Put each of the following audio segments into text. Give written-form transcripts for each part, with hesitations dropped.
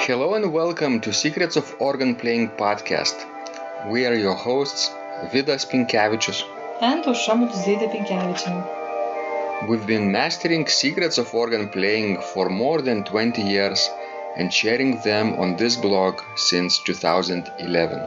Hello and welcome to Secrets of Organ Playing podcast. We are your hosts, Vidas Pinkevičius and Aušra Pinkevičienė. We've been mastering secrets of organ playing for more than 20 years and sharing them on this blog since 2011.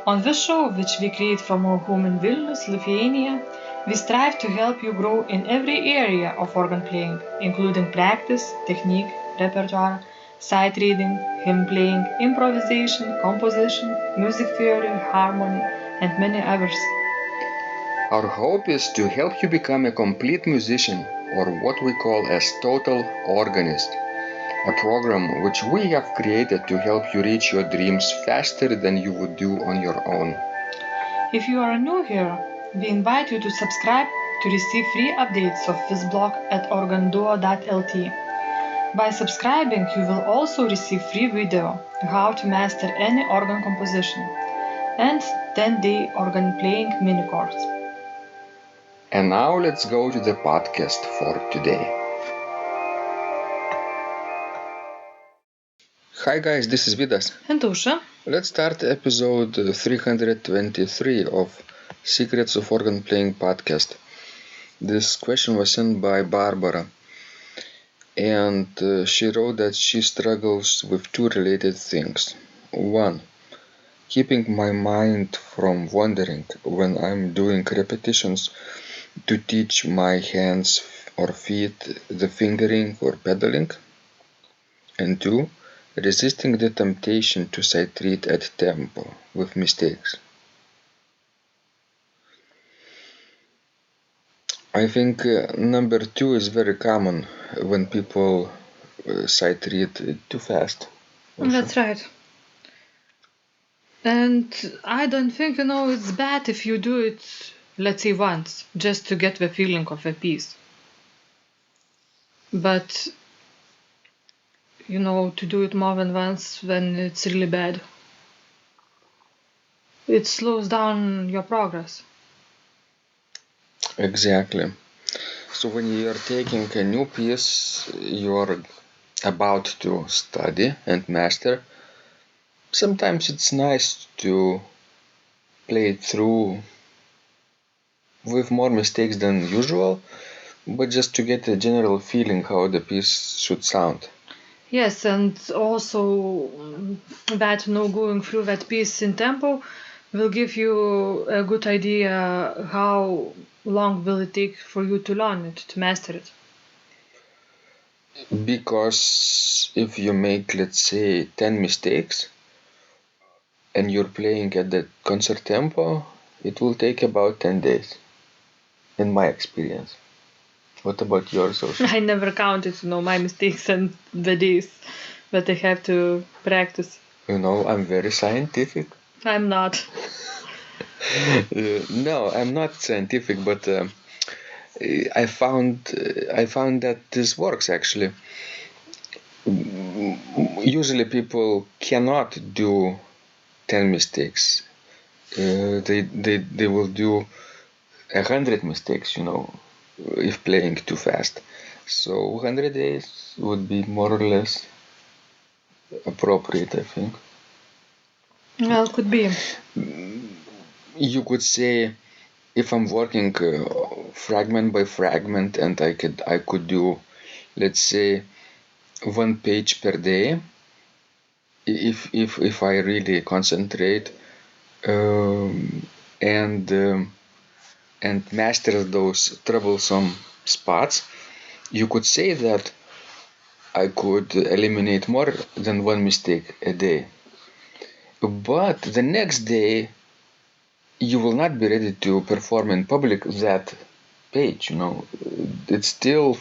On this show, which we create from our home in Vilnius, Lithuania, we strive to help you grow in every area of organ playing, including practice, technique, repertoire, sight reading, hymn playing, improvisation, composition, music theory, harmony, and many others. Our hope is to help you become a complete musician, or what we call as total organist, a program which we have created to help you reach your dreams faster than you would do on your own. If you are new here, we invite you to subscribe to receive free updates of this blog at organduo.lt. By subscribing, you will also receive free video how to master any organ composition and 10-day organ playing mini course. And now let's go to the podcast for today. Hi guys, this is Vidas. And Aušra. Let's start episode 323 of Secrets of Organ Playing podcast. This question was sent by Barbara. And she wrote that she struggles with two related things. One, keeping my mind from wandering when I'm doing repetitions to teach my hands or feet the fingering or pedaling. And two, resisting the temptation to sight read at tempo with mistakes. I think number two is very common when people sight read too fast. That's right. And I don't think, it's bad if you do it, let's say once, just to get the feeling of a piece. But, to do it more than once, then it's really bad. It slows down your progress. Exactly. So when you're taking a new piece you're about to study and master, sometimes it's nice to play it through with more mistakes than usual, but just to get a general feeling how the piece should sound. Yes, and also that going through that piece in tempo will give you a good idea how long will it take for you to learn it, to master it. Because if you make, let's say, 10 mistakes and you're playing at the concert tempo, it will take about 10 days, in my experience. What about yours, Aušra? I never counted, my mistakes and the days that I have to practice. I'm very scientific. I'm not. No, I'm not scientific, but I found that this works actually. Usually people cannot do 10 mistakes. They will do 100 mistakes, if playing too fast. So 100 days would be more or less appropriate, I think. Well, could be. You could say if I'm working fragment by fragment and I could do, let's say, 1 page per day, if I really concentrate and master those troublesome spots, you could say that I could eliminate more than 1 mistake a day. But the next day you will not be ready to perform in public that page, It's still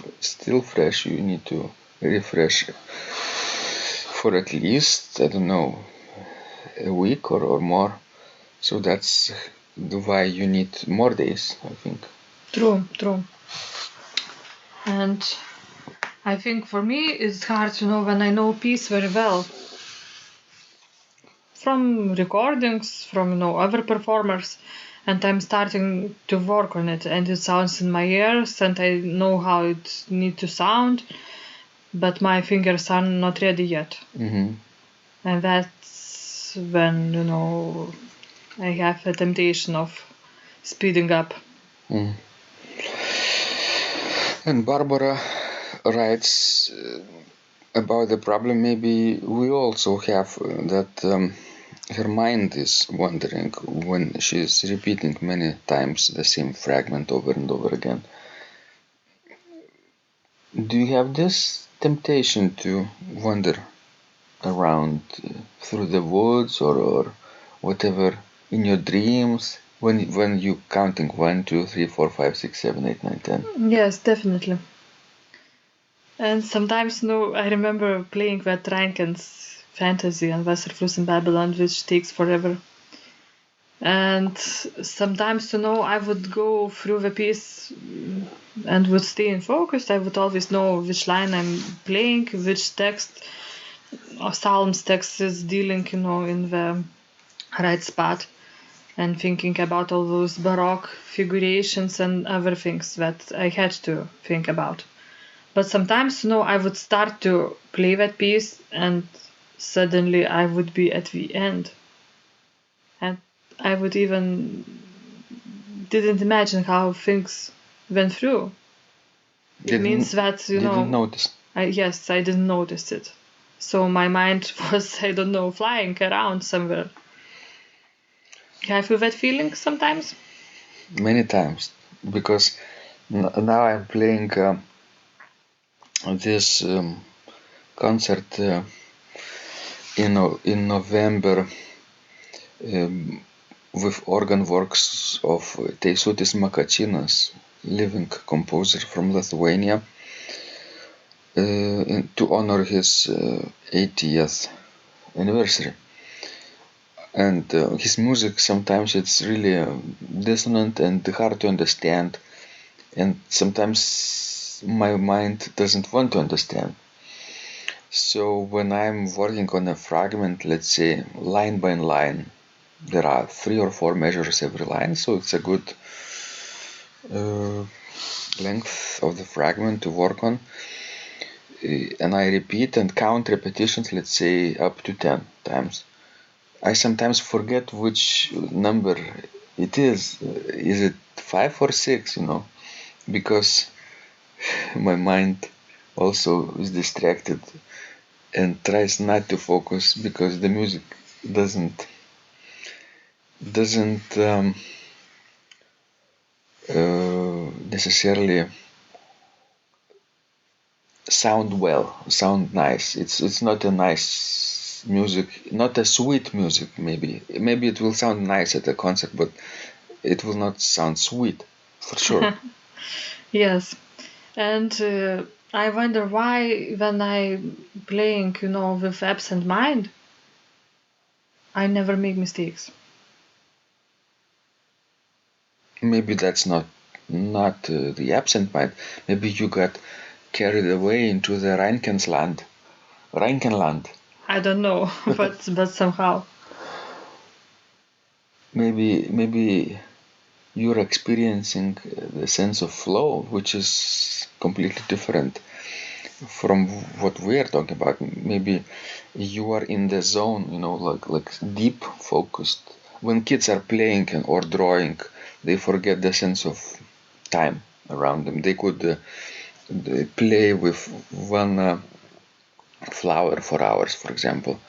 fresh. You need to refresh for at least, I don't know, a week or more. So that's why you need more days, I think. True. And I think for me it's hard to know when I know a piece very well. From recordings, from other performers, and I'm starting to work on it, and it sounds in my ears, and I know how it needs to sound, but my fingers are not ready yet. Mm-hmm. And that's when, I have a temptation of speeding up. Mm. And Barbara writes about the problem. Maybe we also have that her mind is wandering when she's repeating many times the same fragment over and over again. Do you have this temptation to wander around through the woods or whatever in your dreams when you counting 1, 2, 3, 4, 5, 6, 7, 8, 9, 10? Yes, definitely. And sometimes, I remember playing with Rankin's Fantasy and Wasserfluss in Babylon, which takes forever. And sometimes, I would go through the piece and would stay in focus. I would always know which line I'm playing, which text or Psalms text is dealing, in the right spot, and thinking about all those Baroque figurations and other things that I had to think about. But sometimes, I would start to play that piece and suddenly I would be at the end. And I would even didn't imagine how things went through. It means that, Didn't notice. I didn't notice it. So my mind was, I don't know, flying around somewhere. Have you that feeling sometimes? Many times, because now I'm playing this concert in November with organ works of Teisutis Makačinas, living composer from Lithuania, to honor his 80th anniversary. And his music sometimes it's really dissonant and hard to understand, and sometimes my mind doesn't want to understand. So when I'm working on a fragment, let's say line by line, there are 3 or 4 measures every line, so it's a good length of the fragment to work on. And I repeat and count repetitions, let's say up to 10 times. I sometimes forget which number it is. Is it 5 or 6, because my mind also is distracted and tries not to focus because the music doesn't necessarily sound nice. It's not a nice music, not a sweet music. Maybe it will sound nice at a concert, but it will not sound sweet for sure. Yes. And I wonder why when I'm playing, with absent mind, I never make mistakes. Maybe that's not the absent mind. Maybe you got carried away into the Rheinkenland. I don't know, but somehow. Maybe you're experiencing the sense of flow, which is completely different from what we are talking about. Maybe you are in the zone, like deep focused. When kids are playing or drawing, they forget the sense of time around them. They could they play with one flower for hours, for example.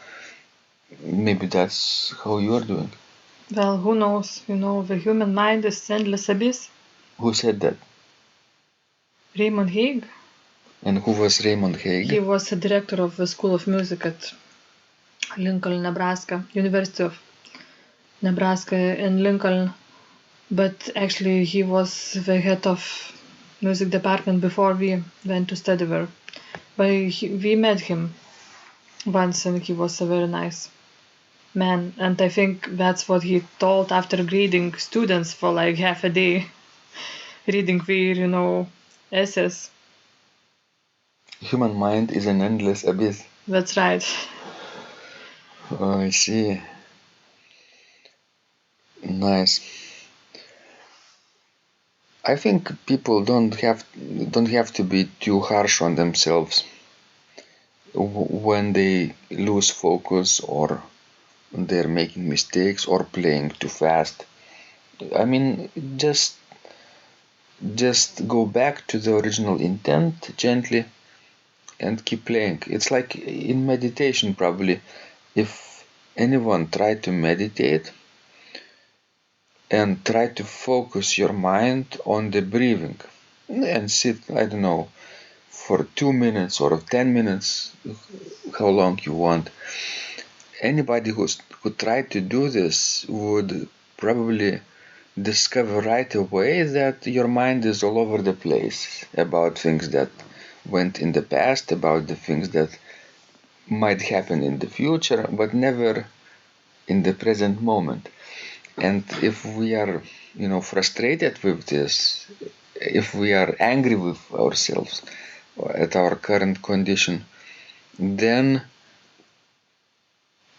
Maybe that's how you are doing. Well, who knows? The human mind is endless abyss. Who said that? Raymond Haig. And who was Raymond Haig? He was a director of the School of Music at Lincoln, Nebraska, University of Nebraska in Lincoln. But actually, he was the head of music department before we went to study there. But we met him once, and he was a very nice man. And I think that's what he told after grading students for like half a day, reading their, essays. Human mind is an endless abyss. That's right. Oh, I see. Nice. I think people don't have to be too harsh on themselves. when they lose focus or they're making mistakes or playing too fast. I mean, just go back to the original intent gently and keep playing. It's like in meditation, probably. If anyone tried to meditate and try to focus your mind on the breathing and sit, I don't know, for 2 minutes or 10 minutes, how long you want. Anybody who tried to do this would probably discover right away that your mind is all over the place about things that went in the past, about the things that might happen in the future, but never in the present moment. And if we are, frustrated with this, if we are angry with ourselves at our current condition, then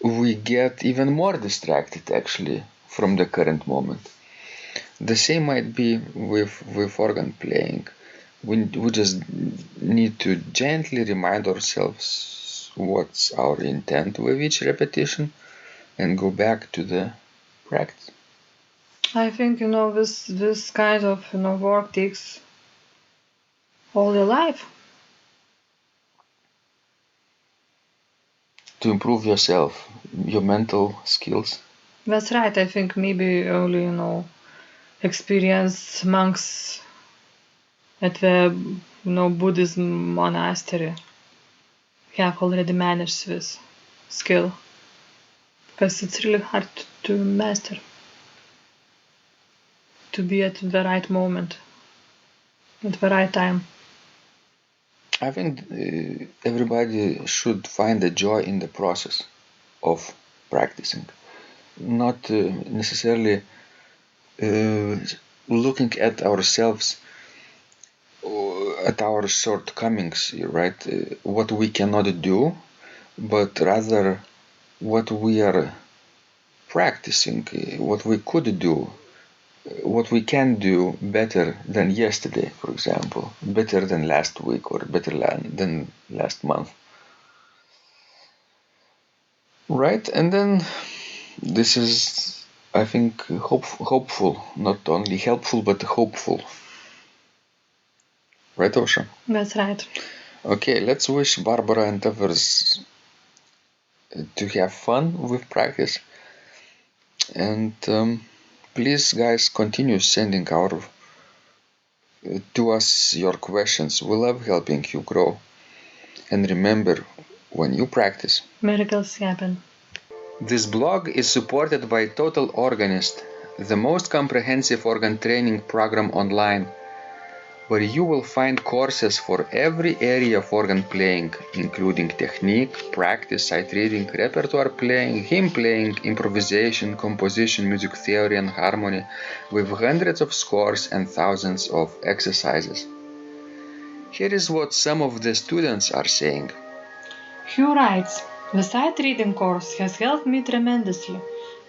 we get even more distracted actually from the current moment. The same might be with organ playing. We just need to gently remind ourselves what's our intent with each repetition and go back to the practice. I think this kind of work takes all your life. To improve yourself, your mental skills. That's right. I think maybe only experienced monks at the Buddhism monastery have already managed this skill, because it's really hard to master, to be at the right moment, at the right time. I think everybody should find the joy in the process of practicing, not necessarily looking at ourselves, at our shortcomings, right? What we cannot do, but rather what we are practicing, what we could do, what we can do better than yesterday, for example, better than last week or better than last month. Right? And then this is, I think, hopeful, not only helpful, but hopeful. Right, Osha? That's right. Okay, let's wish Barbara and others to have fun with practice. And please, guys, continue sending to us your questions. We love helping you grow. And remember, when you practice, miracles happen. This blog is supported by Total Organist, the most comprehensive organ training program online, where you will find courses for every area of organ playing, including technique, practice, sight reading, repertoire playing, hymn playing, improvisation, composition, music theory and harmony, with hundreds of scores and thousands of exercises. Here is what some of the students are saying. Hugh writes, "The sight reading course has helped me tremendously.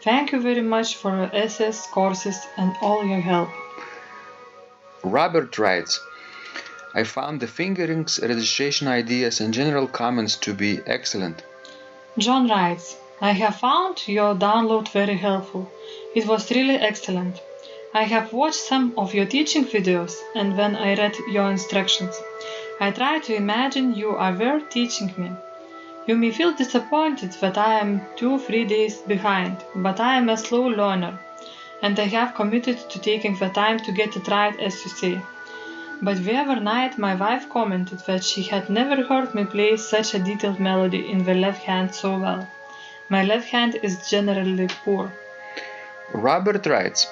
Thank you very much for your essays, courses, and all your help." Robert writes, I found the fingerings, registration ideas, and general comments to be excellent. John writes, "I have found your download very helpful. It was really excellent. I have watched some of your teaching videos, and when I read your instructions, I tried to imagine you were teaching me. You may feel disappointed that I am 2-3 days behind, but I am a slow learner, and I have committed to taking the time to get it right, as you say. But the other night my wife commented that she had never heard me play such a detailed melody in the left hand so well. My left hand is generally poor." Robert writes,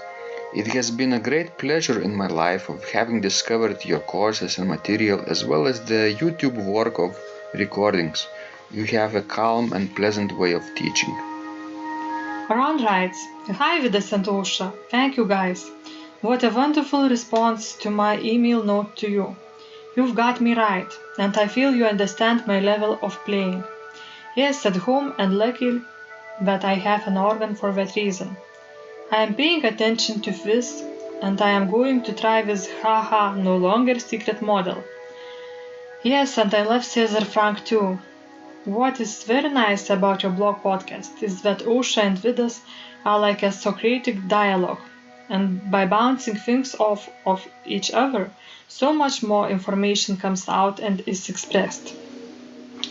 It has been a great pleasure in my life of having discovered your courses and material as well as the YouTube work of recordings. You have a calm and pleasant way of teaching. Ron writes, "Hi Vidas and Osha, thank you guys. What a wonderful response to my email note to you. You've got me right, and I feel you understand my level of playing. Yes, at home, and lucky that I have an organ for that reason. I am paying attention to this, and I am going to try this haha no longer secret model. Yes, and I love Cesar Frank too. What is very nice about your blog podcast is that Osha and Vidas are like a Socratic dialogue, and by bouncing things off of each other, so much more information comes out and is expressed.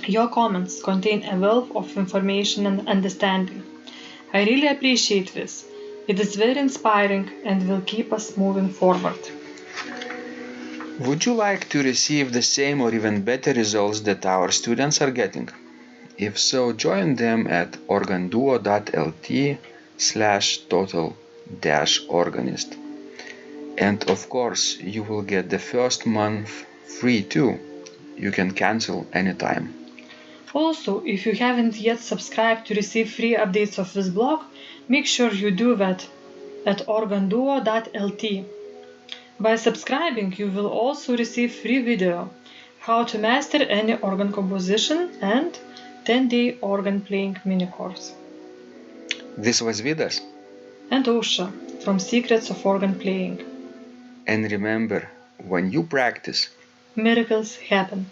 Your comments contain a wealth of information and understanding. I really appreciate this. It is very inspiring and will keep us moving forward. Would you like to receive the same or even better results that our students are getting? If so, join them at organduo.lt/total-organist. And of course, you will get the first month free too. You can cancel anytime. Also, if you haven't yet subscribed to receive free updates of this blog, make sure you do that at organduo.lt. By subscribing, you will also receive free video, how to master any organ composition and 10-day organ playing mini course. This was Vidas. And Osha from Secrets of Organ Playing. And remember, when you practice, Miracles happen.